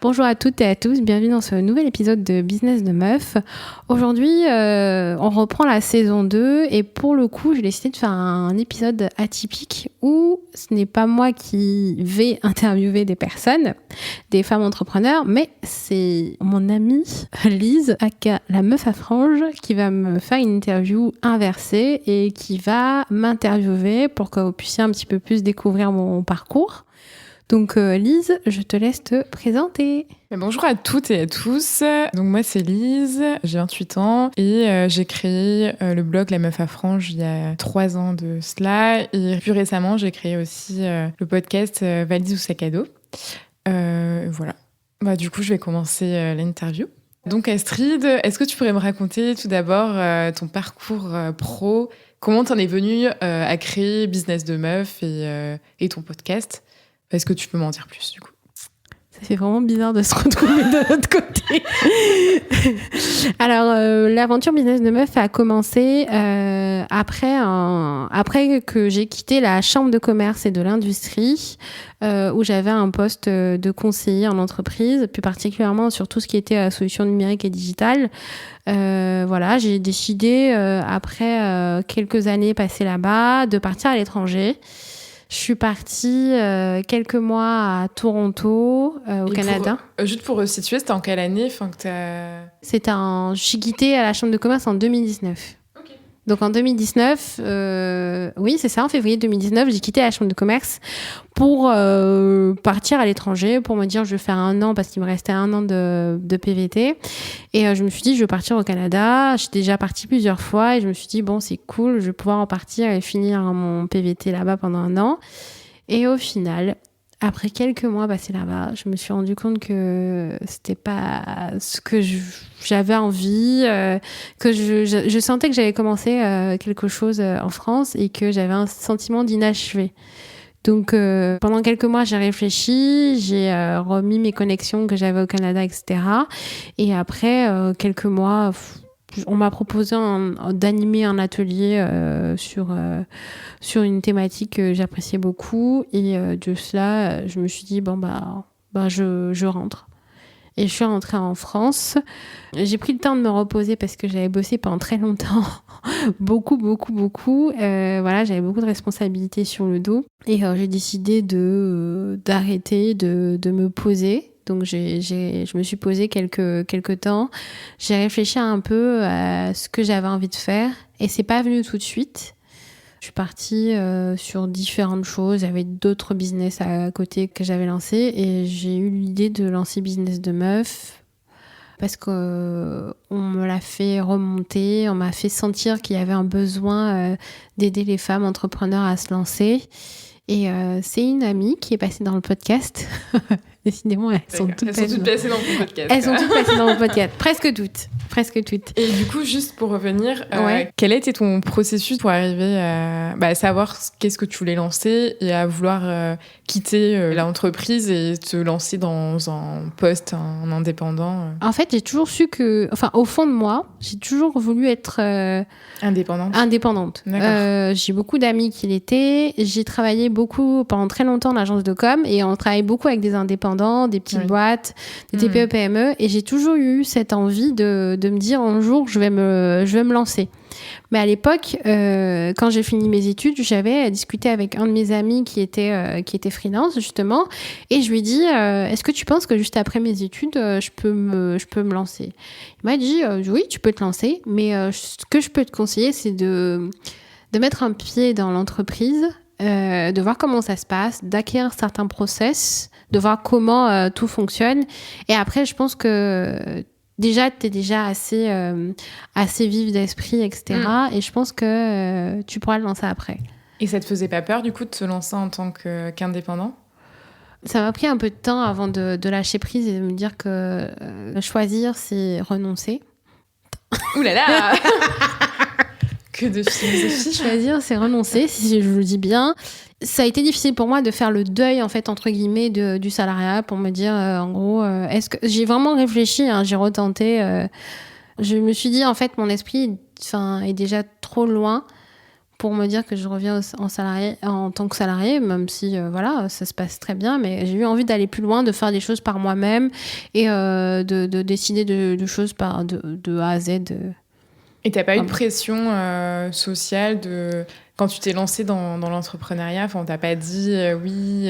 Bonjour à toutes et à tous, bienvenue dans ce nouvel épisode de Business de Meuf. Aujourd'hui, on reprend la saison 2 et pour le coup, j'ai décidé de faire un épisode atypique où ce n'est pas moi qui vais interviewer des personnes, des femmes entrepreneurs, mais c'est mon amie Lise, aka la meuf à franges, qui va me faire une interview inversée et qui va m'interviewer pour que vous puissiez un petit peu plus découvrir mon parcours. Donc Lise, je te laisse te présenter. Bonjour à toutes et à tous. Donc moi c'est Lise, j'ai 28 ans et j'ai créé le blog La Meuf à Franges il y a 3 ans de cela. Et plus récemment, j'ai créé aussi le podcast Valise ou sac à dos. Voilà. Du coup, je vais commencer l'interview. Donc Astrid, est-ce que tu pourrais me raconter tout d'abord ton parcours pro? Comment t'en es venue à créer Business de Meuf et ton podcast? Est-ce que tu peux m'en dire plus, du coup? Ça fait vraiment bizarre de se retrouver de l'autre côté. Alors, l'aventure Business de Meuf a commencé après que j'ai quitté la chambre de commerce et de l'industrie, où j'avais un poste de conseiller en entreprise, plus particulièrement sur tout ce qui était solutions numériques et digitales. Voilà, j'ai décidé, après quelques années passées là-bas, de partir à l'étranger. Je suis partie quelques mois à Toronto, au Canada. Juste pour resituer, c'était en quelle année Je suis quittée à la chambre de commerce en 2019. Okay. Donc en 2019, oui c'est ça, en février 2019, j'ai quitté la chambre de commerce pour partir à l'étranger, pour me dire je vais faire 1 an parce qu'il me restait 1 an de PVT. Et je me suis dit je vais partir au Canada. Je suis déjà partie plusieurs fois et je me suis dit bon c'est cool, je vais pouvoir en partir et finir mon PVT là-bas pendant 1 an. Et au final, après quelques mois passés là-bas, je me suis rendu compte que c'était pas ce que j'avais envie, que je sentais que j'avais commencé quelque chose en France et que j'avais un sentiment d'inachevé. Donc pendant quelques mois, j'ai réfléchi, j'ai remis mes connexions que j'avais au Canada, etc. Et après quelques mois, on m'a proposé d'animer un atelier sur une thématique que j'appréciais beaucoup. Et de cela, je me suis dit, je rentre. Et je suis rentrée en France. J'ai pris le temps de me reposer parce que j'avais bossé pendant très longtemps. beaucoup. Voilà, j'avais beaucoup de responsabilités sur le dos. Et j'ai décidé d'arrêter, de me poser. Donc je me suis posée quelques temps. J'ai réfléchi un peu à ce que j'avais envie de faire. Et c'est pas venu tout de suite. Je suis partie sur différentes choses. J'avais d'autres business à côté que j'avais lancés. Et j'ai eu l'idée de lancer Business de Meuf parce qu'on me l'a fait remonter. On m'a fait sentir qu'il y avait un besoin d'aider les femmes entrepreneurs à se lancer. Et c'est une amie qui est passée dans le podcast. Décidément, elles sont toutes passées dans mon podcast. Elles sont toutes passées dans mon podcast. Presque toutes. Et du coup, juste pour revenir, quel était ton processus pour arriver à savoir qu'est-ce que tu voulais lancer et à vouloir quitter l'entreprise et te lancer dans un poste en indépendant En fait, j'ai toujours su au fond de moi, j'ai toujours voulu être indépendante. J'ai beaucoup d'amis qui l'étaient. J'ai travaillé beaucoup pendant très longtemps en agence de com et on travaille beaucoup avec des indépendants, des petites boîtes, des TPE, PME. Et j'ai toujours eu cette envie de me dire un jour je vais me lancer. Mais à l'époque, quand j'ai fini mes études, j'avais discuté avec un de mes amis qui était freelance justement, et je lui ai dit est-ce que tu penses que juste après mes études, je peux me lancer? Il m'a dit oui, tu peux te lancer, mais ce que je peux te conseiller, c'est de mettre un pied dans l'entreprise, de voir comment ça se passe, d'acquérir certains process, de voir comment tout fonctionne, et après je pense que déjà, t'es déjà assez vive d'esprit, etc. Et je pense que tu pourras le lancer après. Et ça te faisait pas peur, du coup, de te lancer en tant qu'indépendant? Ça m'a pris un peu de temps avant de lâcher prise et de me dire que choisir, c'est renoncer. Ouh là là. Que de philosophie. Choisir, c'est renoncer, si je le dis bien. Ça a été difficile pour moi de faire le deuil, en fait, entre guillemets, du salariat, pour me dire, en gros, est-ce que j'ai vraiment réfléchi, j'ai retenté. Je me suis dit, en fait, mon esprit, est déjà trop loin pour me dire que je reviens en tant que salarié, même si voilà, ça se passe très bien, mais j'ai eu envie d'aller plus loin, de faire des choses par moi-même et de décider de choses de A à Z. Et t'as pas eu de pression sociale quand tu t'es lancée dans l'entrepreneuriat, on t'a pas dit oui,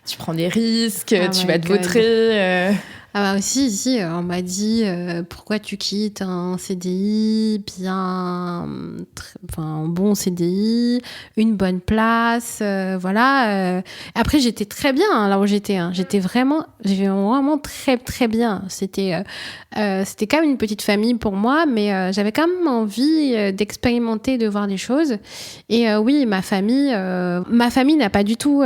tu prends des risques, tu vas te vautrer Ah bah si, on m'a dit pourquoi tu quittes un CDI un bon CDI, une bonne place, voilà. Après j'étais très bien là où j'étais, j'étais vraiment très très bien. C'était quand même une petite famille pour moi, mais j'avais quand même envie d'expérimenter, de voir des choses. Et oui, ma famille n'a pas du tout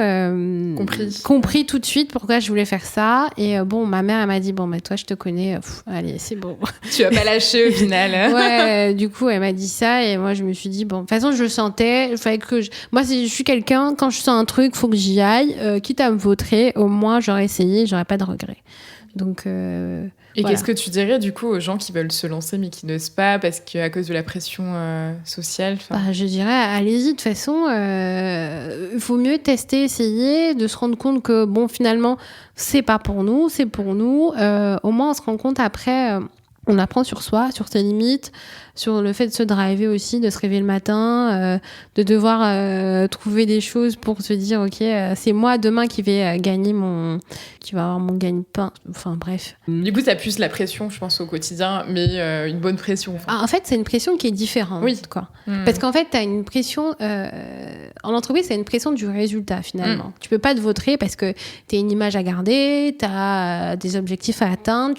compris tout de suite pourquoi je voulais faire ça. Et ma mère elle m'a dit mais toi je te connais, allez c'est bon. Tu vas pas lâcher au final. Ouais, du coup elle m'a dit ça et moi je me suis dit de toute façon je le sentais, il fallait que moi je suis quelqu'un, quand je sens un truc faut que j'y aille, quitte à me vautrer, au moins j'aurais essayé, j'aurais pas de regrets. Donc et voilà. Qu'est-ce que tu dirais du coup aux gens qui veulent se lancer mais qui n'osent pas parce qu'à cause de la pression sociale je dirais allez-y, de toute façon il faut mieux tester, essayer, de se rendre compte que finalement c'est pas pour nous, c'est pour nous, au moins on se rend compte après, on apprend sur soi, sur ses limites, sur le fait de se driver aussi, de se réveiller le matin, de devoir trouver des choses pour se dire ok, c'est moi demain qui vais qui va avoir mon gagne-pain, enfin bref. Du coup t'as plus la pression je pense au quotidien, mais une bonne pression. En fait c'est une pression qui est différente, oui. quoi. Parce qu'en fait t'as une pression en entreprise, c'est une pression du résultat finalement. Tu peux pas te vautrer parce que t'as une image à garder, t'as des objectifs à atteindre,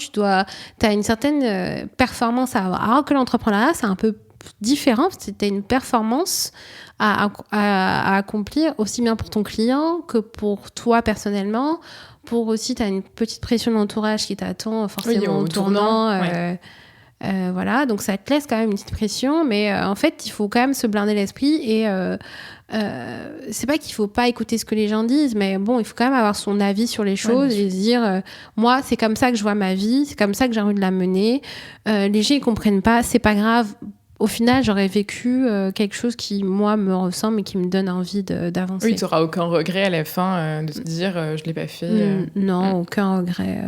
t'as une certaine performance à avoir. Alors que l'entrepreneuriat c'est un peu différent, c'était une performance à accomplir aussi bien pour ton client que pour toi personnellement, pour aussi t'as une petite pression de l'entourage qui t'attend forcément au tournant. Voilà, donc ça te laisse quand même une petite pression, mais en fait il faut quand même se blinder l'esprit et c'est pas qu'il faut pas écouter ce que les gens disent, mais il faut quand même avoir son avis sur les choses et se dire moi c'est comme ça que je vois ma vie, c'est comme ça que j'ai envie de la mener, les gens ils comprennent pas, c'est pas grave, au final j'aurais vécu quelque chose qui moi me ressemble et qui me donne envie d'avancer. Oui, tu n'auras aucun regret à la fin de te dire je l'ai pas fait. Non, aucun regret.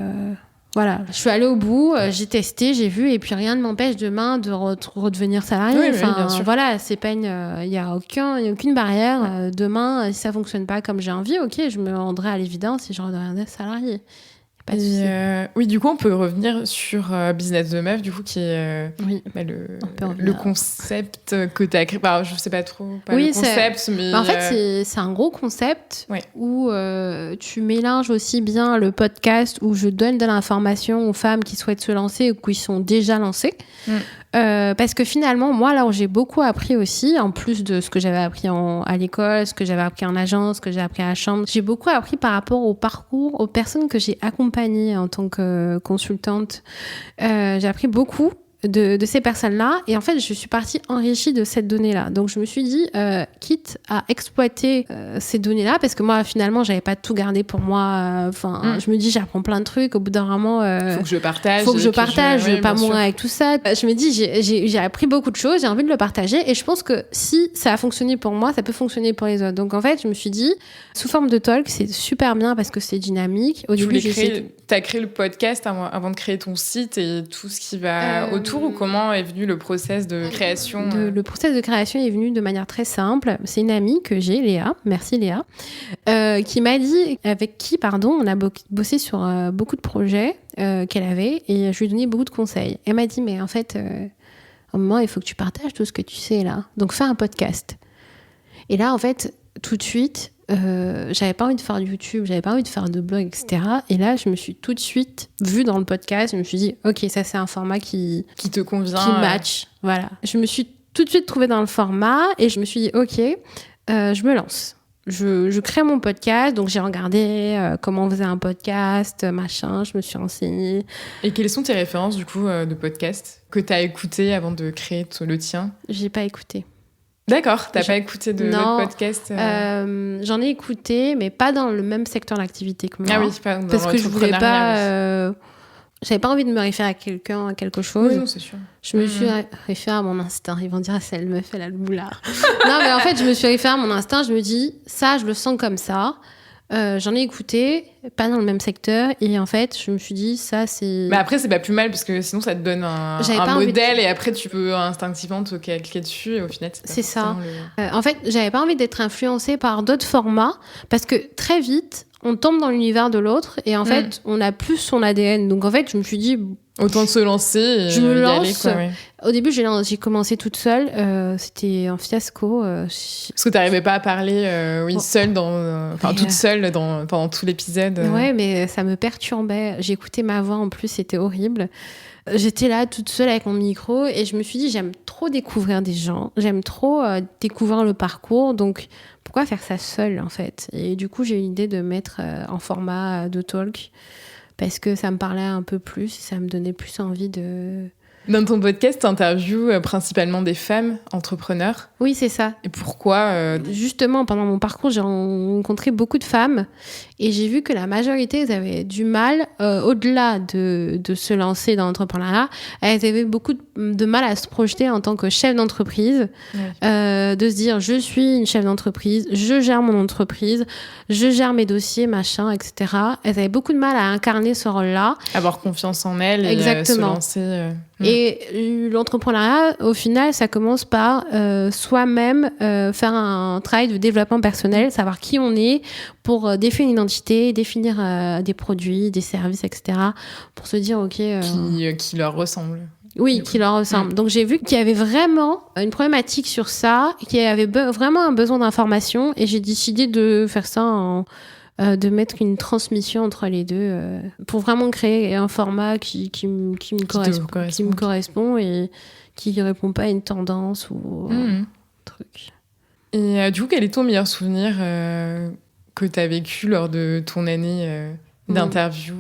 Voilà, je suis allée au bout, j'ai testé, j'ai vu, et puis rien ne m'empêche demain de redevenir salarié. Oui, bien sûr. Voilà, c'est pas il y a aucune barrière. Demain, si ça fonctionne pas comme j'ai envie, ok, je me rendrai à l'évidence et je redeviendrai salarié. Pas de souci. Oui, du coup, on peut revenir sur Business de Meuf, du coup, qui est le concept que tu as créé. Je sais pas trop, le concept, mais... En fait, c'est un gros concept où tu mélanges aussi bien le podcast où je donne de l'information aux femmes qui souhaitent se lancer ou qui sont déjà lancées. Parce que finalement, moi, là où j'ai beaucoup appris aussi, en plus de ce que j'avais appris à l'école, ce que j'avais appris en agence, ce que j'ai appris à la chambre, j'ai beaucoup appris par rapport au parcours, aux personnes que j'ai accompagnées en tant que consultante. J'ai appris beaucoup de ces personnes-là. Et en fait, je suis partie enrichie de cette donnée-là. Donc, je me suis dit, quitte à exploiter ces données-là, parce que moi, finalement, j'avais pas tout gardé pour moi. Je me dis, j'apprends plein de trucs. Au bout d'un moment... faut que je partage. Je vais pas mourir avec tout ça. Je me dis, j'ai appris beaucoup de choses, j'ai envie de le partager. Et je pense que si ça a fonctionné pour moi, ça peut fonctionner pour les autres. Donc, en fait, je me suis dit, sous forme de talk, c'est super bien parce que c'est dynamique. Au début, t'as créé le podcast avant de créer ton site et tout ce qui va autour, ou comment est venu le process de création Le process de création est venu de manière très simple. C'est une amie que j'ai, Léa, merci Léa, qui m'a dit, on a bossé sur beaucoup de projets qu'elle avait, et je lui ai donné beaucoup de conseils. Elle m'a dit, mais en fait, au moment, il faut que tu partages tout ce que tu sais là. Donc fais un podcast. Et là, en fait, tout de suite, j'avais pas envie de faire de YouTube, j'avais pas envie de faire de blog, etc. Et là, je me suis tout de suite vue dans le podcast, je me suis dit, ok, ça c'est un format qui te convient, qui match. Voilà. Je me suis tout de suite trouvée dans le format et je me suis dit, ok, je me lance. Je crée mon podcast, donc j'ai regardé comment on faisait un podcast, machin, je me suis renseignée. Et quelles sont tes références du coup de podcast que tu as écouté avant de créer le tien ? J'ai pas écouté. D'accord, t'as pas écouté d'autres podcasts J'en ai écouté, mais pas dans le même secteur d'activité que moi. Ah oui, pas dans parce que je voulais pas. J'avais pas envie de me référer à quelqu'un, à quelque chose. Oui, non, c'est sûr. Je me suis référée à mon instinct. Ils vont dire, c'est elle meuf, elle a le boulard. Non, mais en fait, je me suis référée à mon instinct. Je me dis, ça, je le sens comme ça. J'en ai écouté, pas dans le même secteur. Et en fait, je me suis dit, ça, c'est... Mais après, c'est pas plus mal, parce que sinon, ça te donne un modèle. Et après, tu peux instinctivement te calquer dessus. Et au final, c'est ça. En fait, j'avais pas envie d'être influencée par d'autres formats. Parce que très vite, on tombe dans l'univers de l'autre. Et en fait, on a plus son ADN. Donc en fait, je me suis dit... Autant de se lancer et je me lance. Aller, quoi, ouais. Au début, j'ai commencé toute seule. C'était un fiasco. Parce que t'arrivais pas à parler seule toute seule pendant tout l'épisode. Ouais, mais ça me perturbait. J'écoutais ma voix en plus, c'était horrible. J'étais là toute seule avec mon micro et je me suis dit, j'aime trop découvrir des gens. J'aime trop découvrir le parcours. Donc, pourquoi faire ça seule, en fait? Et du coup, j'ai eu l'idée de mettre en format de talk. Parce que ça me parlait un peu plus et ça me donnait plus envie de... Dans ton podcast, tu interviews principalement des femmes entrepreneurs. Oui, c'est ça. Et pourquoi Justement, pendant mon parcours, j'ai rencontré beaucoup de femmes et j'ai vu que la majorité, elles avaient du mal, au-delà de se lancer dans l'entrepreneuriat, elles avaient beaucoup de mal à se projeter en tant que chef d'entreprise, de se dire, je suis une chef d'entreprise, je gère mon entreprise, je gère mes dossiers, machin, etc. Elles avaient beaucoup de mal à incarner ce rôle-là. Avoir confiance en elles et se lancer... Et l'entrepreneuriat, au final, ça commence par soi-même faire un travail de développement personnel, savoir qui on est pour définir une identité, définir des produits, des services, etc. Pour se dire, OK... Qui leur ressemble. Oui, qui leur ressemble. Donc, j'ai vu qu'il y avait vraiment une problématique sur ça, qu'il y avait vraiment un besoin d'information et j'ai décidé de faire ça de mettre une transmission entre les deux pour vraiment créer un format qui me correspond et qui ne répond pas à une tendance ou un truc. Et du coup, quel est ton meilleur souvenir que tu as vécu lors de ton année d'interview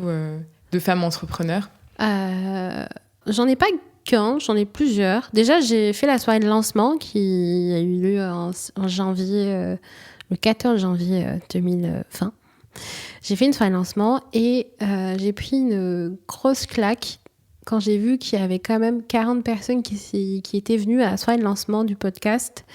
de femmes entrepreneurs? J'en ai pas qu'un, j'en ai plusieurs. Déjà, j'ai fait la soirée de lancement qui a eu lieu en janvier, le 14 janvier 2020. J'ai fait une soirée de lancement et j'ai pris une grosse claque quand j'ai vu qu'il y avait quand même 40 personnes qui étaient venues à la soirée de lancement du podcast.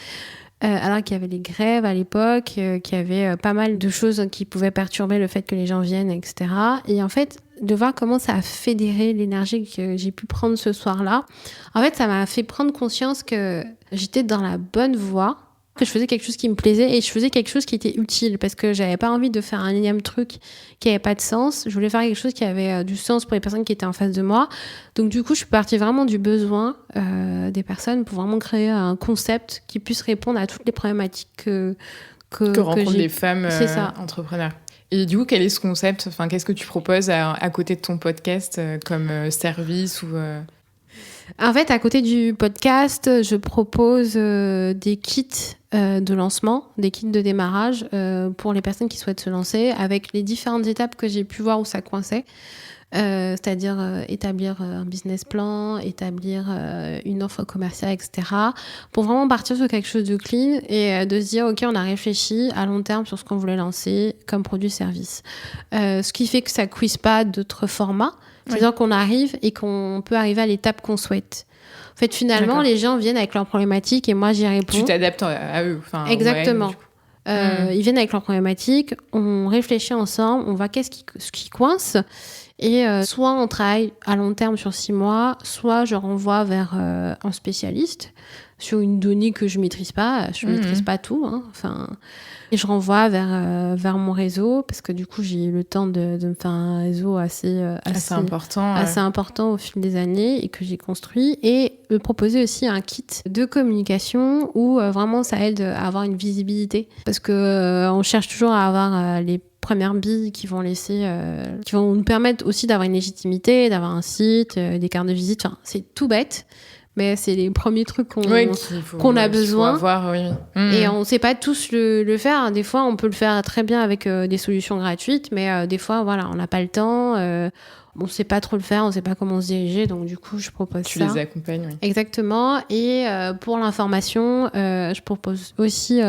Alors qu'il y avait les grèves à l'époque, qu'il y avait pas mal de choses qui pouvaient perturber le fait que les gens viennent, etc. Et en fait, de voir comment ça a fédéré l'énergie que j'ai pu prendre ce soir-là, en fait, ça m'a fait prendre conscience que j'étais dans la bonne voie, que je faisais quelque chose qui me plaisait et je faisais quelque chose qui était utile parce que j'avais pas envie de faire un énième truc qui avait pas de sens. Je voulais faire quelque chose qui avait du sens pour les personnes qui étaient en face de moi. Donc du coup, je suis partie vraiment du besoin des personnes pour vraiment créer un concept qui puisse répondre à toutes les problématiques que rencontrent les femmes entrepreneurs. Et du coup, quel est ce concept? Enfin, qu'est-ce que tu proposes à côté de ton podcast comme service ou En fait, à côté du podcast, je propose des kits de lancement, des kits de démarrage pour les personnes qui souhaitent se lancer, avec les différentes étapes que j'ai pu voir où ça coinçait. C'est-à-dire établir un business plan, établir une offre commerciale, etc. Pour vraiment partir sur quelque chose de clean et de se dire, OK, on a réfléchi à long terme sur ce qu'on voulait lancer comme produit-service. Ce qui fait que ça ne cuise pas d'autres formats. C'est-à-dire qu'on arrive et qu'on peut arriver à l'étape qu'on souhaite. En fait, finalement, les gens viennent avec leurs problématiques et moi, j'y réponds. Tu t'adaptes à eux. Exactement. Ils viennent avec leurs problématiques, on réfléchit ensemble, on voit ce qui coince. Et soit on travaille à long terme sur 6 mois, soit je renvoie vers un spécialiste sur une donnée que je maîtrise pas. Je maîtrise pas tout. Et je renvoie vers mon réseau parce que du coup, j'ai eu le temps de me faire un réseau assez important au fil des années et que j'ai construit. Et me proposer aussi un kit de communication où vraiment ça aide à avoir une visibilité. Parce que on cherche toujours à avoir les premières billes qui vont nous permettre aussi d'avoir une légitimité, d'avoir un site, des cartes de visite. Enfin, c'est tout bête, mais c'est les premiers trucs qu'on a besoin. Avoir, Et on ne sait pas tous le faire. Des fois, on peut le faire très bien avec des solutions gratuites, mais des fois, voilà, on n'a pas le temps. On ne sait pas trop le faire, on ne sait pas comment se diriger, donc du coup, je propose ça. Tu les accompagnes, oui. Exactement. Et pour l'information, je propose aussi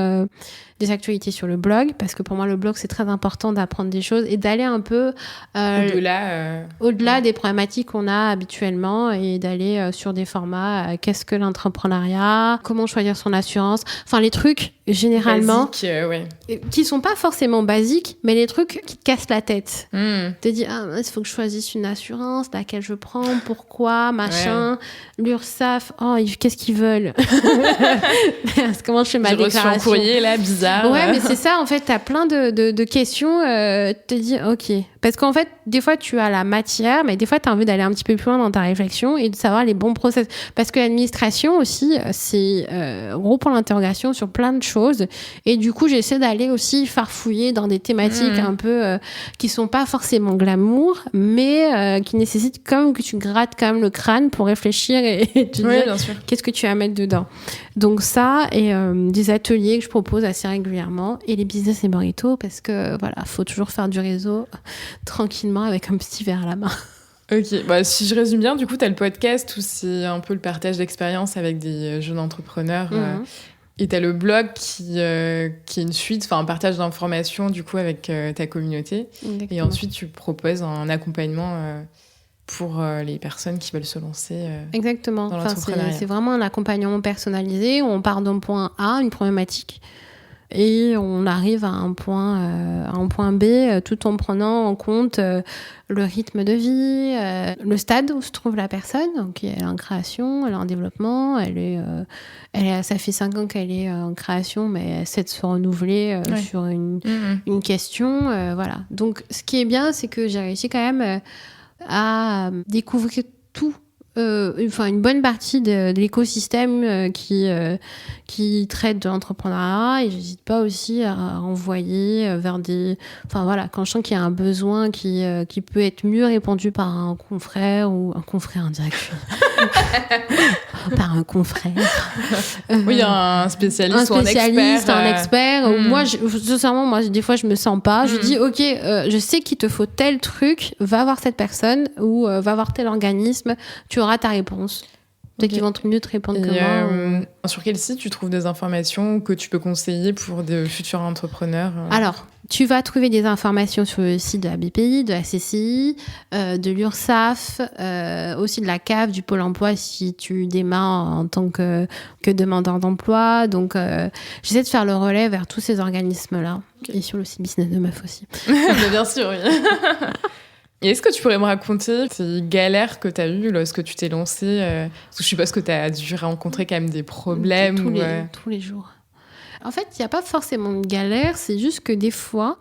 des actualités sur le blog, parce que pour moi, le blog, c'est très important d'apprendre des choses et d'aller un peu au-delà des problématiques qu'on a habituellement et d'aller sur des formats, qu'est-ce que l'entrepreneuriat, comment choisir son assurance, enfin les trucs généralement qui sont pas forcément basiques, mais les trucs qui te cassent la tête. Te dis, il faut que je choisisse une assurance, laquelle je prends, pourquoi, machin, l'URSSAF, qu'est-ce qu'ils veulent. Comment je fais ma déclaration. J'ai reçu un courrier là, bizarre. Ouais, mais c'est ça, en fait, t'as plein de questions, te dis, ok. Parce qu'en fait, des fois, tu as la matière, mais des fois, tu as envie d'aller un petit peu plus loin dans ta réflexion et de savoir les bons process. Parce que l'administration aussi, c'est gros point d'interrogation sur plein de choses. Et du coup, j'essaie d'aller aussi farfouiller dans des thématiques un peu qui sont pas forcément glamour, mais qui nécessitent comme que tu grattes quand même le crâne pour réfléchir et te dire qu'est-ce que tu vas mettre dedans. Donc ça, et des ateliers que je propose assez régulièrement, et les business et burrito, parce que voilà, faut toujours faire du réseau tranquillement avec un petit verre à la main. Ok, si je résume bien, du coup, tu as le podcast où c'est un peu le partage d'expérience avec des jeunes entrepreneurs. Et tu as le blog qui est une suite, un partage d'informations du coup avec ta communauté. Exactement. Et ensuite, tu proposes un accompagnement pour les personnes qui veulent se lancer Exactement. Dans l'entrepreneuriat. C'est vraiment un accompagnement personnalisé où on part d'un point A, une problématique, et on arrive à un point B tout en prenant en compte le rythme de vie, le stade où se trouve la personne. Donc, elle est en création, elle est en développement, ça fait 5 ans qu'elle est en création, mais elle essaie de se renouveler sur une question. Voilà. Donc, ce qui est bien, c'est que j'ai réussi quand même à découvrir tout. Une bonne partie de l'écosystème qui traite de l'entrepreneuriat, et j'hésite pas aussi à envoyer vers des... Enfin voilà, quand je sens qu'il y a un besoin qui peut être mieux répondu par un confrère ou un confrère indirect. Par un confrère. Oui, un spécialiste ou un expert. Moi, sincèrement, des fois, je me sens pas. Je dis, ok, je sais qu'il te faut tel truc, va voir cette personne ou va voir tel organisme, tu auras ta réponse. Peut-être qu'ils vont mieux te répondre que moi. Sur quel site tu trouves des informations que tu peux conseiller pour de futurs entrepreneurs Alors, tu vas trouver des informations sur le site de la BPI, de la CCI, de l'URSSAF, aussi de la CAF, du Pôle emploi si tu démarres en tant que demandeur d'emploi. Donc, j'essaie de faire le relais vers tous ces organismes-là. Okay. Et sur le site Business de Meuf aussi. Mais bien sûr, oui. Et est-ce que tu pourrais me raconter ces galères que tu as eues lorsque tu t'es lancée parce que je suppose que tu as dû rencontrer quand même des problèmes. Tous les jours. En fait, il n'y a pas forcément de galère, c'est juste que des fois,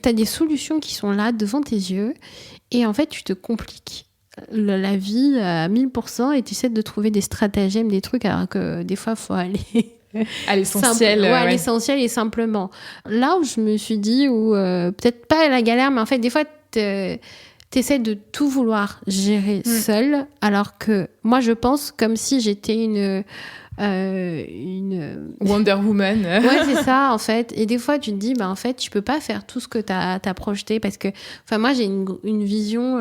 tu as des solutions qui sont là devant tes yeux et en fait, tu te compliques la vie à 1000% et tu essaies de trouver des stratagèmes, des trucs, alors que des fois, il faut aller... à l'essentiel. À l'essentiel et simplement. Là où je me suis dit, peut-être pas la galère, mais en fait, des fois, t'essaies de tout vouloir gérer seule, alors que moi, je pense comme si j'étais une Wonder Woman. Ouais, c'est ça, en fait. Et des fois, tu te dis, en fait, tu peux pas faire tout ce que t'as projeté parce que, moi, j'ai une vision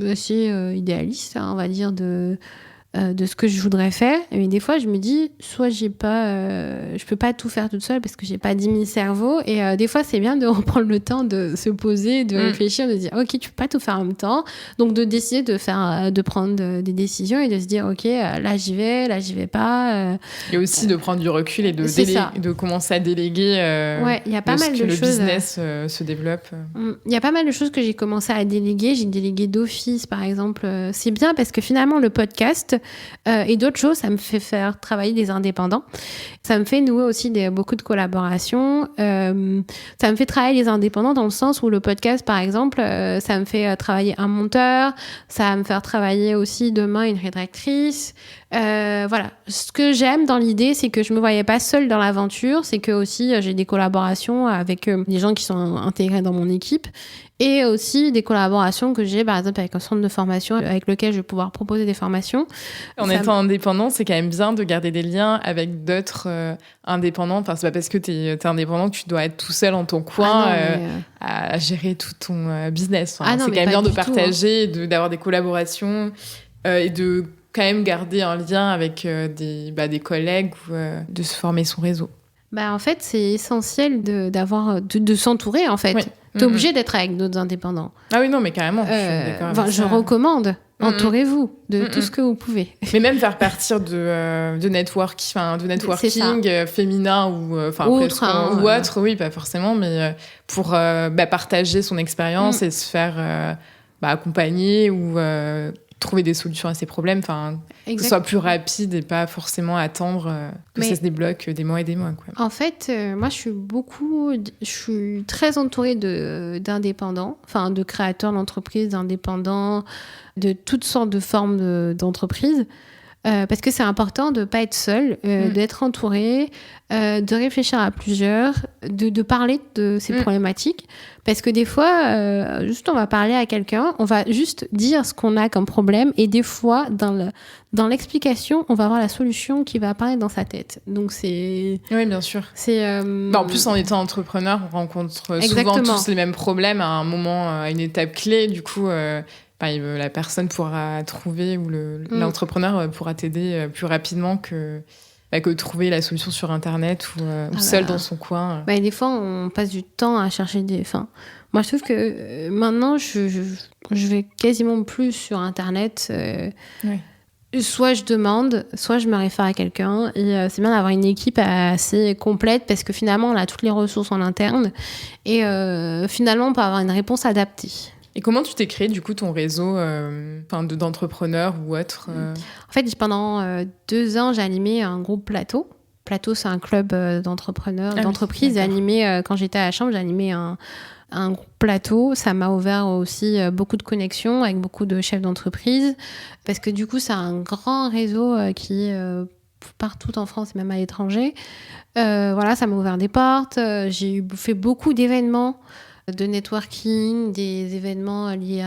assez idéaliste, on va dire, de ce que je voudrais faire. Mais des fois, je me dis, soit je peux pas tout faire toute seule parce que j'ai pas 10 000 cerveaux. Et des fois, c'est bien de reprendre le temps de se poser, de réfléchir, de dire, ok, tu peux pas tout faire en même temps. Donc, de décider de prendre des décisions et de se dire, ok, là, j'y vais pas. Et aussi de prendre du recul et de commencer à déléguer. Ouais, il y a pas mal de que choses. Le business se développe. Il y a pas mal de choses que j'ai commencé à déléguer. J'ai délégué d'office, par exemple. C'est bien parce que finalement, le podcast, et d'autres choses, ça me fait faire travailler des indépendants. Ça me fait nouer aussi beaucoup de collaborations. Ça me fait travailler les indépendants dans le sens où le podcast, par exemple, ça me fait travailler un monteur, ça va me faire travailler aussi demain une rédactrice. Voilà. Ce que j'aime dans l'idée, c'est que je me voyais pas seule dans l'aventure, c'est que aussi j'ai des collaborations avec des gens qui sont intégrés dans mon équipe. Et aussi des collaborations que j'ai, par exemple, avec un centre de formation avec lequel je vais pouvoir proposer des formations. En étant indépendant, c'est quand même bien de garder des liens avec d'autres indépendants. Enfin, c'est pas parce que t'es indépendant que tu dois être tout seul en ton coin à gérer tout ton business. Enfin, c'est quand même bien de partager, d'avoir des collaborations et de quand même garder un lien avec des collègues ou de se former son réseau. En fait, c'est essentiel de s'entourer, en fait. T'es obligé d'être avec d'autres indépendants. Ah oui, non, mais carrément, je suis d'accord avec je ça. recommande. Entourez-vous de tout ce que vous pouvez. Mais même faire partir de networking féminin ou autre, oui, pas forcément, mais pour partager son expérience et se faire accompagner ou trouver des solutions à ses problèmes, que ce soit plus rapide et pas forcément attendre que ça se débloque des mois et des mois, quoi. En fait, moi, je suis très entourée d'indépendants, de créateurs d'entreprises, d'indépendants, de toutes sortes de formes d'entreprises. Parce que c'est important de ne pas être seul, d'être entouré, de réfléchir à plusieurs, de parler de ces problématiques. Parce que des fois, juste on va parler à quelqu'un, on va juste dire ce qu'on a comme problème, et des fois, dans l'explication, on va avoir la solution qui va apparaître dans sa tête. Donc c'est... Oui, bien sûr. En plus, en étant entrepreneur, on rencontre souvent tous les mêmes problèmes à un moment, à une étape clé. Du coup... la personne pourra trouver ou l'entrepreneur pourra t'aider plus rapidement que trouver la solution sur Internet ou seul dans son coin. Des fois, on passe du temps à chercher moi, je trouve que maintenant, je vais quasiment plus sur Internet. Soit je demande, soit je me réfère à quelqu'un. Et c'est bien d'avoir une équipe assez complète parce que finalement, on a toutes les ressources en interne. Et finalement, on peut avoir une réponse adaptée. Et comment tu t'es créé, du coup, ton réseau d'entrepreneurs ou autre En fait, pendant 2 ans, j'ai animé un groupe Plateau. Plateau, c'est un club d'entrepreneurs, d'entreprises. Animé, quand j'étais à la Chambre, j'ai animé un groupe Plateau. Ça m'a ouvert aussi beaucoup de connexions avec beaucoup de chefs d'entreprise. Parce que du coup, c'est un grand réseau qui est partout en France et même à l'étranger. Ça m'a ouvert des portes. J'ai fait beaucoup d'événements de networking, des événements liés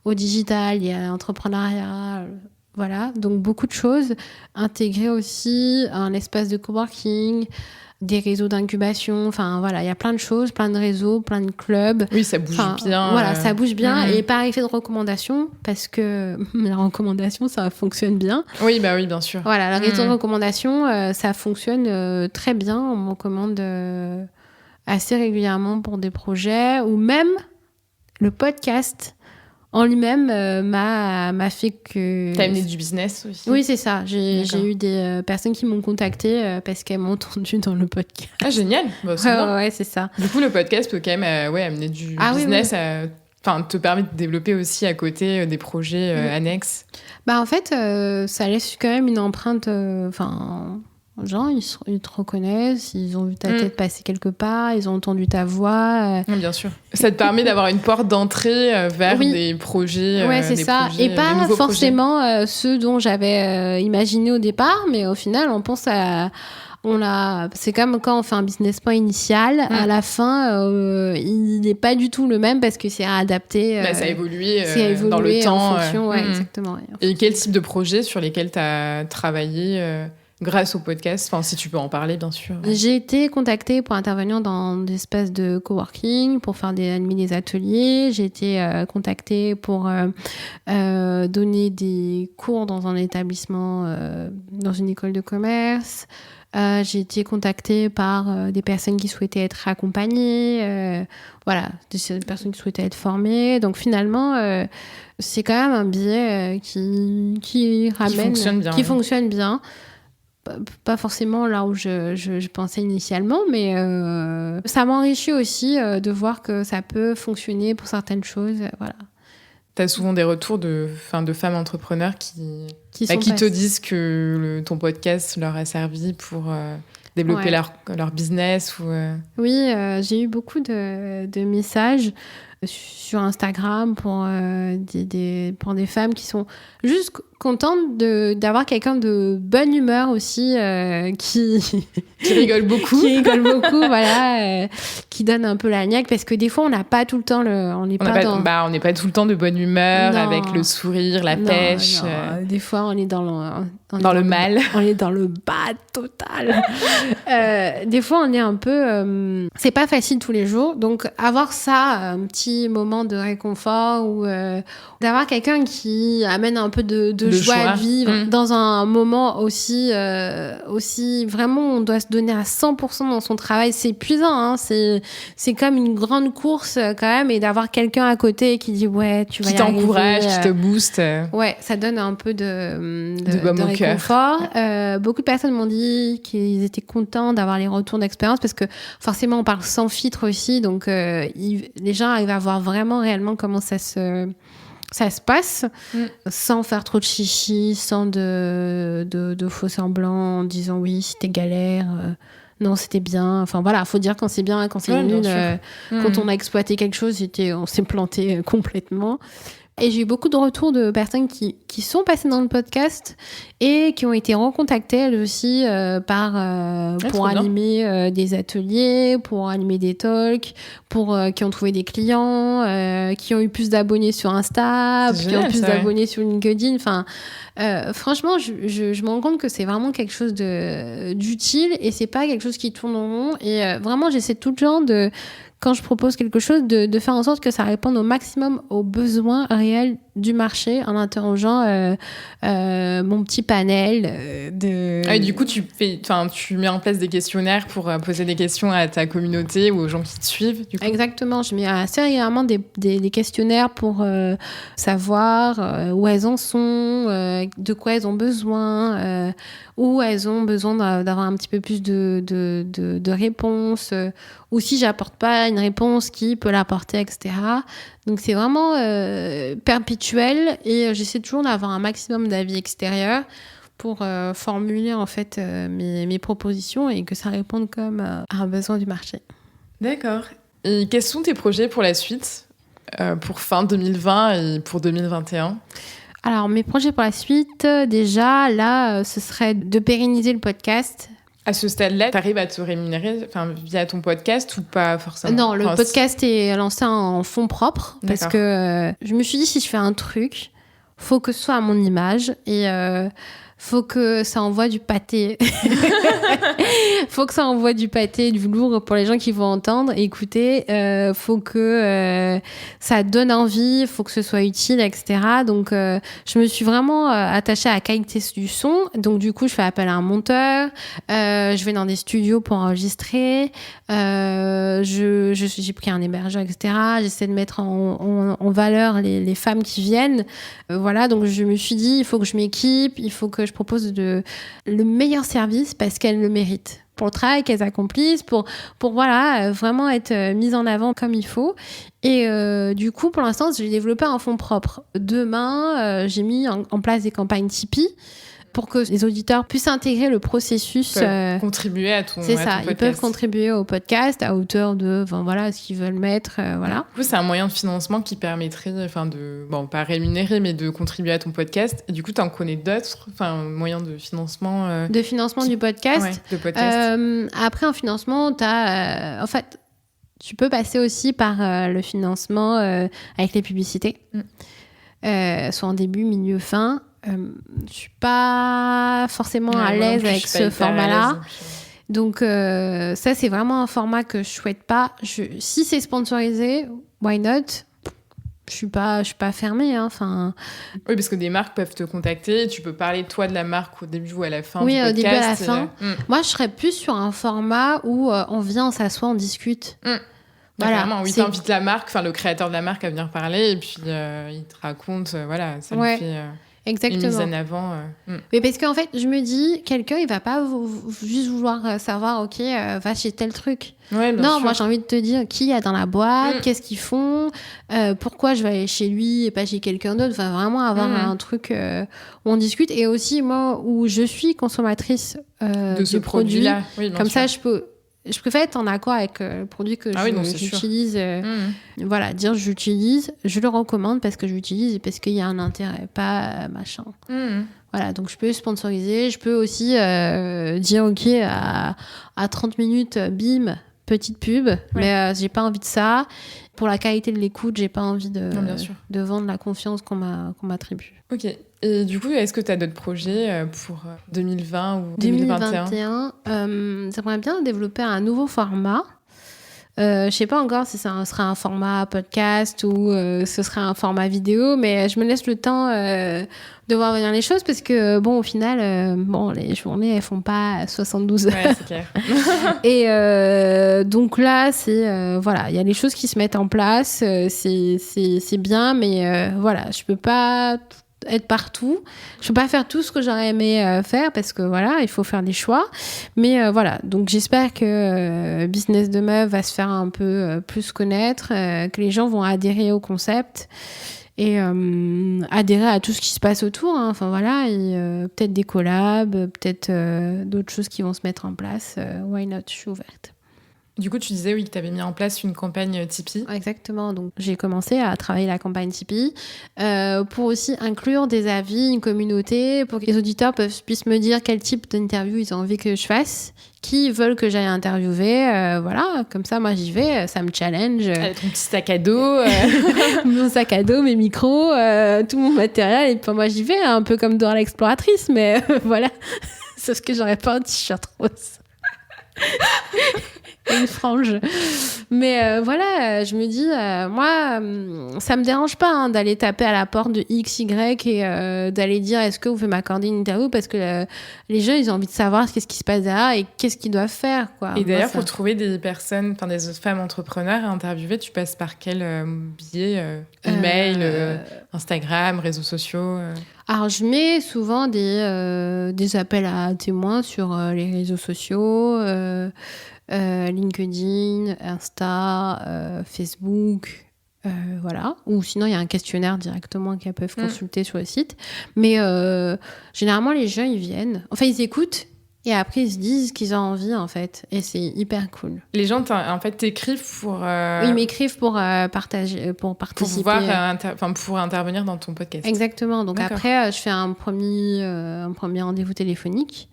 au digital, liés à l'entrepreneuriat, donc beaucoup de choses. Intégrer aussi un espace de coworking, des réseaux d'incubation, il y a plein de choses, plein de réseaux, plein de clubs. Oui, ça bouge bien. Ça bouge bien, et par effet de recommandation, parce que la recommandation, ça fonctionne bien. Oui, bien sûr. La réseau de recommandation, ça fonctionne très bien. On me recommande... assez régulièrement pour des projets, ou même le podcast en lui-même m'a fait que... T'as amené du business aussi? Oui, c'est ça. J'ai eu des personnes qui m'ont contactée parce qu'elles m'ont entendu dans le podcast. Ah, génial! C'est bien. Ouais, c'est ça. Du coup, le podcast peut quand même amener du business, te permet de développer aussi à côté des projets annexes. En fait, ça laisse quand même une empreinte... gens, ils te reconnaissent, ils ont vu ta tête passer quelque part, ils ont entendu ta voix. Bien sûr. Ça te permet d'avoir une porte d'entrée vers des projets. C'est ça. Et pas forcément ceux dont j'avais imaginé au départ, mais au final, on pense à... C'est comme quand on fait un business plan initial, à la fin, il n'est pas du tout le même parce que c'est adapté. Ça a évolué dans le temps. En fonction, exactement. Et quel type de projet sur lesquels tu as travaillé grâce au podcast, si tu peux en parler, bien sûr. J'ai été contactée pour intervenir dans des espaces de coworking, pour animer des ateliers. J'ai été contactée pour donner des cours dans un établissement, dans une école de commerce. J'ai été contactée par des personnes qui souhaitaient être accompagnées, des personnes qui souhaitaient être formées. Donc finalement, c'est quand même un biais qui fonctionne bien. Pas forcément là où je pensais initialement, mais ça m'enrichit aussi de voir que ça peut fonctionner pour certaines choses. Tu as souvent des retours de femmes entrepreneurs qui te disent que ton podcast leur a servi pour développer leur business. Oui, j'ai eu beaucoup de messages sur Instagram pour des femmes qui sont juste contentes d'avoir quelqu'un de bonne humeur aussi, qui rigole beaucoup. Qui rigole beaucoup, qui donne un peu la niaque, parce que des fois on n'a pas tout le temps on n'est pas tout le temps de bonne humeur, avec le sourire, la pêche. Des fois on est dans le mal. On est dans le bas total. Des fois on est un peu... c'est pas facile tous les jours, donc avoir ça, un petit petits moments de réconfort ou d'avoir quelqu'un qui amène un peu de joie à vivre dans un moment aussi vraiment on doit se donner à 100% dans son travail. C'est épuisant, hein, c'est comme une grande course quand même, et d'avoir quelqu'un à côté qui dit ouais, tu vas y arriver, qui t'encourage, qui te booste. Ouais, ça donne un peu de réconfort. Beaucoup de personnes m'ont dit qu'ils étaient contents d'avoir les retours d'expérience, parce que forcément on parle sans filtre aussi, donc les gens arrivent à voir vraiment réellement comment ça se passe, sans faire trop de chichi, sans de faux semblants, en disant oui, c'était galère, non, c'était bien. Enfin voilà, faut dire quand c'est bien et quand c'est nul. Quand on a exploité quelque chose, on s'est planté complètement. Et j'ai eu beaucoup de retours de personnes qui sont passées dans le podcast et qui ont été recontactées elles aussi pour animer des ateliers, pour animer des talks, qui ont trouvé des clients, qui ont eu plus d'abonnés sur Insta, qui ont plus d'abonnés sur LinkedIn. Enfin, franchement, je me rends compte que c'est vraiment quelque chose d'utile, et c'est pas quelque chose qui tourne en rond. Et vraiment, j'essaie tout le temps quand je propose quelque chose, de faire en sorte que ça réponde au maximum aux besoins réels du marché, en interrogeant mon petit panel Et du coup, tu mets en place des questionnaires pour poser des questions à ta communauté ou aux gens qui te suivent, du coup. Exactement, je mets assez régulièrement des questionnaires pour savoir où elles en sont, de quoi elles ont besoin, où elles ont besoin d'avoir un petit peu plus de réponses, ou si j'apporte pas une réponse, qui peut l'apporter, etc. Donc c'est vraiment perpétuel, et j'essaie toujours d'avoir un maximum d'avis extérieurs pour formuler en fait mes propositions, et que ça réponde comme à un besoin du marché. D'accord. Et quels sont tes projets pour la suite, pour fin 2020 et pour 2021 ? Alors, mes projets pour la suite, déjà, là, ce serait de pérenniser le podcast. À ce stade-là, tu arrives à te rémunérer via ton podcast ou pas forcément ? Non, le podcast est lancé en fonds propres. D'accord. Parce que je me suis dit, si je fais un truc, faut que ce soit à mon image, et faut que ça envoie du pâté. Faut que ça envoie du pâté, du lourd pour les gens qui vont entendre et écouter. Faut que ça donne envie, faut que ce soit utile, etc. Donc, je me suis vraiment attachée à la qualité du son. Donc, du coup, je fais appel à un monteur. Je vais dans des studios pour enregistrer. J'ai pris un hébergeur, etc. J'essaie de mettre en valeur les femmes qui viennent. Voilà, donc je me suis dit, il faut que je m'équipe, il faut que je propose le meilleur service, parce qu'elles le méritent, pour le travail qu'elles accomplissent, pour voilà, vraiment être mises en avant comme il faut. Et du coup, pour l'instant, j'ai développé un fonds propre. Demain, j'ai mis en place des campagnes Tipeee pour que les auditeurs puissent intégrer le processus. Contribuer à ton C'est ça, ton podcast. Ils peuvent contribuer au podcast à hauteur de ce qu'ils veulent mettre. Voilà. Du coup, c'est un moyen de financement qui permettrait, pas rémunérer, mais de contribuer à ton podcast. Et du coup, tu en connais d'autres, moyens de financement De financement du podcast. Ouais, de podcast. Après, en financement, en fait, tu peux passer aussi par le financement avec les publicités. Soit en début, milieu, fin. Je suis pas forcément à l'aise avec ce format-là. Donc ça, c'est vraiment un format que je souhaite pas. Si c'est sponsorisé, why not ? Je suis pas fermée, hein. Oui, parce que des marques peuvent te contacter. Tu peux parler toi de la marque au début ou à la fin du podcast. Oui, au début à la fin. Moi, je serais plus sur un format où on vient, on s'assoit, on discute. Voilà, oui, t'invites la marque, le créateur de la marque à venir parler, et puis il te raconte, ça lui fait exactement. Une mise en avant. Mais parce qu'en fait, je me dis, quelqu'un, il va pas juste vouloir savoir, ok, va chez tel truc. Ouais, bien sûr. Moi, j'ai envie de te dire qui y a dans la boîte, qu'est-ce qu'ils font, pourquoi je vais aller chez lui et pas chez quelqu'un d'autre. Vraiment avoir un truc où on discute. Et aussi, moi, où je suis consommatrice de ce du produit. Produit-là. Oui, comme sûr. ça, je préfère être en accord avec le produit que j'utilise. Voilà, dire j'utilise, je le recommande parce que j'utilise et parce qu'il y a un intérêt, pas machin. Voilà, donc je peux sponsoriser, je peux aussi dire ok, à 30 minutes, bim, petite pub, mais j'ai pas envie de ça. Pour la qualité de l'écoute, j'ai pas envie de vendre la confiance qu'on m'attribue. Ok. Et du coup, est-ce que tu as d'autres projets pour 2020 ou 2021 j'aimerais bien développer un nouveau format Je sais pas encore si ça sera un format podcast ou ce sera un format vidéo, mais je me laisse le temps de voir venir les choses parce que, bon, au final, les journées, elles font pas 72 heures. Ouais, c'est clair. Et donc là, voilà, il y a les choses qui se mettent en place, c'est bien, mais voilà, je peux pas être partout. Je peux pas faire tout ce que j'aurais aimé faire parce que voilà, il faut faire des choix. Mais voilà, donc j'espère que Business de Meuf va se faire un peu plus connaître, que les gens vont adhérer au concept et adhérer à tout ce qui se passe autour. Hein. Enfin voilà, et peut-être des collabs, peut-être d'autres choses qui vont se mettre en place. Why not? Je suis ouverte. Du coup, tu disais oui que tu avais mis en place une campagne Tipeee. Exactement. Donc, j'ai commencé à travailler la campagne Tipeee pour aussi inclure des avis, une communauté, pour que les auditeurs puissent me dire quel type d'interview ils ont envie que je fasse, qui veulent que j'aille interviewer. Voilà, comme ça, moi, j'y vais, ça me challenge. Avec ton petit sac à dos. Mon sac à dos, mes micros, tout mon matériel. Et puis, moi, j'y vais, un peu comme Dora l'exploratrice, mais voilà. Sauf que j'aurais pas un t-shirt rose. Une frange. Mais voilà, je me dis, moi, ça me dérange pas d'aller taper à la porte de XY et d'aller dire est-ce que vous pouvez m'accorder une interview parce que les gens, ils ont envie de savoir qu'est-ce qui se passe derrière et qu'est-ce qu'ils doivent faire. Quoi. Et d'ailleurs, pour trouver des personnes, des femmes entrepreneurs à interviewer, tu passes par quel biais email, Instagram, réseaux sociaux Alors, je mets souvent des appels à témoins sur les réseaux sociaux, LinkedIn, Insta, Facebook, voilà. Ou sinon, il y a un questionnaire directement qu'elles peuvent consulter sur le site. Mais généralement, les gens, ils viennent. Enfin, ils écoutent. Et après, ils se disent qu'ils ont envie, en fait. Et c'est hyper cool. Les gens, en fait, t'écrivent pour... Ils m'écrivent pour partager, pour participer. Pour pouvoir pour intervenir dans ton podcast. Exactement. Donc après, je fais un premier rendez-vous téléphonique.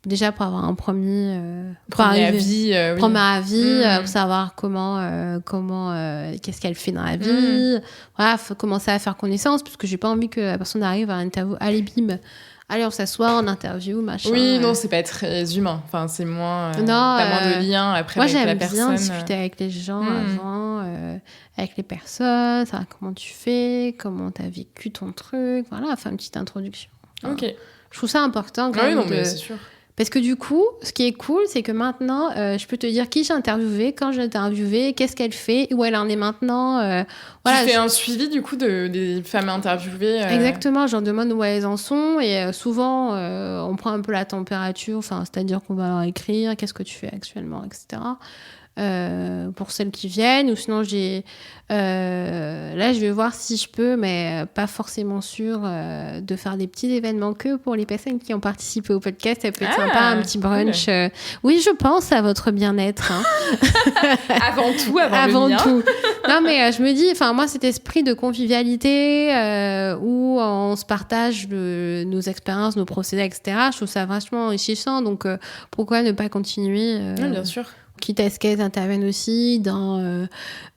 Déjà pour avoir un premier avis, premier avis, pour savoir comment qu'est-ce qu'elle fait dans la vie. Voilà, faut commencer à faire connaissance, parce que j'ai pas envie que la personne arrive à l'interview, allez bim, allez on s'assoit en interview, machin. Oui, non, c'est pas très humain. Enfin, c'est moins, t'as moins de lien après avec la personne. Moi, j'aime bien discuter avec les gens avant, avec les personnes, savoir comment tu fais, comment t'as vécu ton truc, voilà, faire une petite introduction. Voilà. Ok. Je trouve ça important quand même. Oui, non, mais c'est sûr. Parce que du coup, ce qui est cool, c'est que maintenant, je peux te dire qui j'ai interviewé, quand j'ai interviewé, qu'est-ce qu'elle fait, où elle en est maintenant. Voilà, tu fais un suivi du coup des femmes interviewées. Exactement, je leur demande où elles en sont et souvent, on prend un peu la température, c'est-à-dire qu'on va leur écrire qu'est-ce que tu fais actuellement, etc. Pour celles qui viennent, ou sinon là je vais voir si je peux, mais pas forcément sûre, de faire des petits événements que pour les personnes qui ont participé au podcast. Ça peut être sympa, un petit brunch. Cool. Oui, je pense à votre bien-être, hein. avant le mien. Tout. Non, mais je me dis, moi, cet esprit de convivialité où on se partage nos expériences, nos procédés, etc., je trouve ça vachement enrichissant, donc pourquoi ne pas continuer Oui, bien sûr. Quitte à ce qu'elles interviennent aussi dans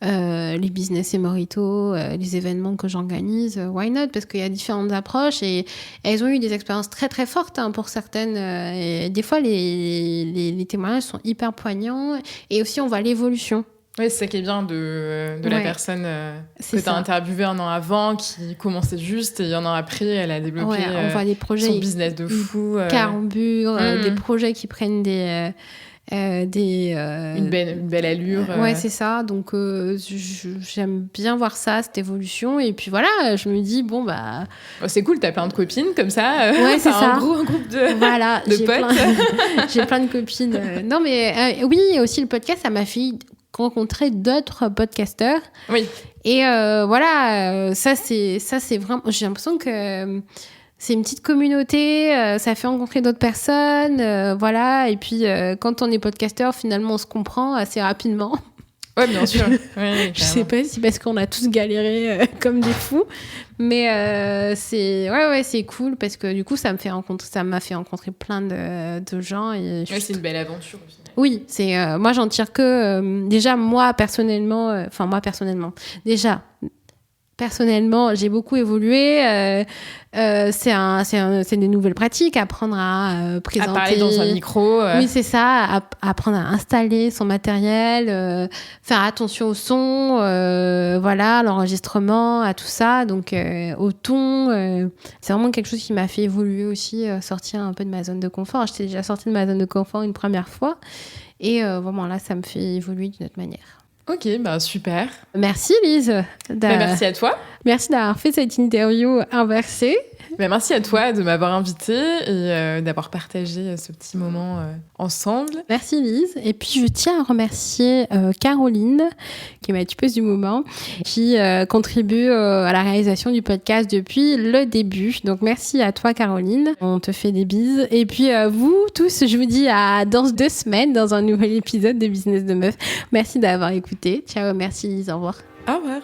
les business et Morito, les événements que j'organise, why not? Parce qu'il y a différentes approches et elles ont eu des expériences très très fortes pour certaines. Et des fois, les témoignages sont hyper poignants et aussi on voit l'évolution. Oui, c'est ça qui est bien de la personne que tu as interviewée un an avant, qui commençait juste, et un an après, elle a développé on voit des projets, son business de fou. Carambure, des projets qui prennent une belle allure. Ouais, c'est ça. Donc, j'aime bien voir ça, cette évolution. Et puis voilà, je me dis, c'est cool, t'as plein de copines comme ça. Ouais, c'est ça. Un groupe de potes. J'ai plein de copines. Non, mais oui, aussi le podcast, ça m'a fait rencontrer d'autres podcasteurs. Oui. Et voilà, ça c'est vraiment... J'ai l'impression que... c'est une petite communauté, ça fait rencontrer d'autres personnes, voilà. Et puis, quand on est podcasteur, finalement, on se comprend assez rapidement. Ouais, bien sûr. Oui, je sais pas si c'est parce qu'on a tous galéré comme des fous, mais c'est cool parce que du coup, ça m'a fait rencontrer plein de gens. Et c'est une belle aventure aussi. Oui, moi, j'en tire que déjà moi personnellement. Déjà. Personnellement, j'ai beaucoup évolué. C'est des nouvelles pratiques, apprendre à présenter. À parler dans un micro. Oui, c'est ça. Apprendre à installer son matériel, faire attention au son, voilà, à l'enregistrement, à tout ça. Donc, au ton, c'est vraiment quelque chose qui m'a fait évoluer aussi, sortir un peu de ma zone de confort. J'étais déjà sortie de ma zone de confort une première fois. Et vraiment, là, ça me fait évoluer d'une autre manière. Ok, bah super. Merci Lise. Merci à toi. Merci d'avoir fait cette interview inversée. Merci à toi de m'avoir invitée et d'avoir partagé ce petit moment ensemble. Merci Lise. Et puis je tiens à remercier Caroline, qui est ma tupeuse du moment, qui contribue à la réalisation du podcast depuis le début. Donc merci à toi Caroline. On te fait des bises. Et puis vous tous, je vous dis à dans 2 semaines dans un nouvel épisode de Business de Meuf. Merci d'avoir écouté. Ciao, merci Lise. Au revoir. Au revoir.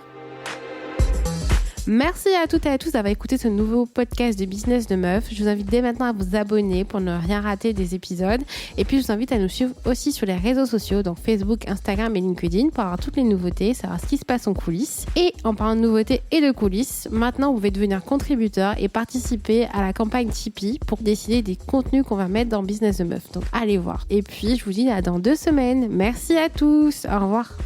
Merci à toutes et à tous d'avoir écouté ce nouveau podcast de Business de Meuf. Je vous invite dès maintenant à vous abonner pour ne rien rater des épisodes. Et puis, je vous invite à nous suivre aussi sur les réseaux sociaux, donc Facebook, Instagram et LinkedIn, pour avoir toutes les nouveautés, savoir ce qui se passe en coulisses. Et en parlant de nouveautés et de coulisses, maintenant, vous pouvez devenir contributeur et participer à la campagne Tipeee pour décider des contenus qu'on va mettre dans Business de Meuf. Donc, allez voir. Et puis, je vous dis à dans 2 semaines. Merci à tous. Au revoir.